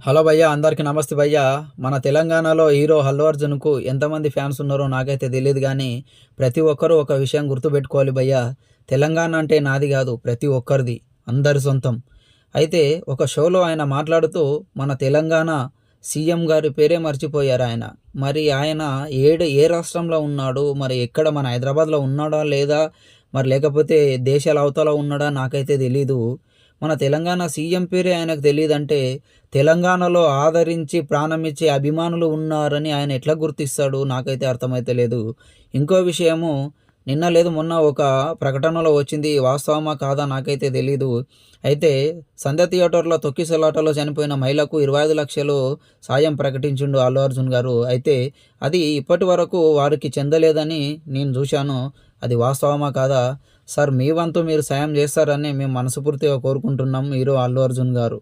Hello భయ్యా! అందరికి నమస్తే భయ్యా! మన తెలంగాణలో హీరో 'అల్లు అర్జున్‌కు' ఎంతమంది ఫ్యాన్స్ ఉన్నారో నాకైతే తెలీదు గానీ, ప్రతి ఒక్కరు ఒక విషయం గుర్తుపెట్టుకోవాలి భయ్యా! తెలంగాణ అంటే నాది గాదు, ప్రతి ఒక్కరిది. అందరి సొంతం. అయితే ఒక షోలో ఆయన మాట్లాడుతూ మన తెలంగాణ సీఎం గారి పేరే మర్చిపోయారాయన. మరి ఆయన ఏ రాష్ట్రంలో ఉన్నాడు? మరి ఎక్కడ మన హైదరాబాద్‌లో ఉన్నాడా? లేదా? మరి లేకపోతే దేశాల అవతల ఉన్నాడా? నాకైతే తెలీదు. మన తెలంగాణ సీఎం పేరే ఆయనకు తెలీదంటే, తెలంగాణలో ఆదరించి, ప్రాణమిచ్చే అభిమానులు ఉన్నారని ఆయన ఎట్లా గుర్తిస్తాడు? నాకైతే అర్థమైతలేదు. ఇంకో విషయము నిన్న లేదు మొన్న ఒక ప్రకటనలో వచ్చింది. వాస్తవమా? కాదా? నాకైతే తెలీదు. అయితే సంధ్య థియేటర్‌లో తొక్కిసలాటలో చనిపోయిన మహిళకు 25,00,000 సాయం ప్రకటించిండు అల్లు అర్జున్ గారు. అయితే అది ఇప్పటివరకు వారికి చెందలేదని నేను జూశాను. అది వాస్తవమా? కాదా? సార్ మీ వంతు మీరు సాయం చేస్తారని మేము మనస్ఫూర్తిగా కోరుకుంటున్నాం హీరో అల్లు అర్జున్ గారు.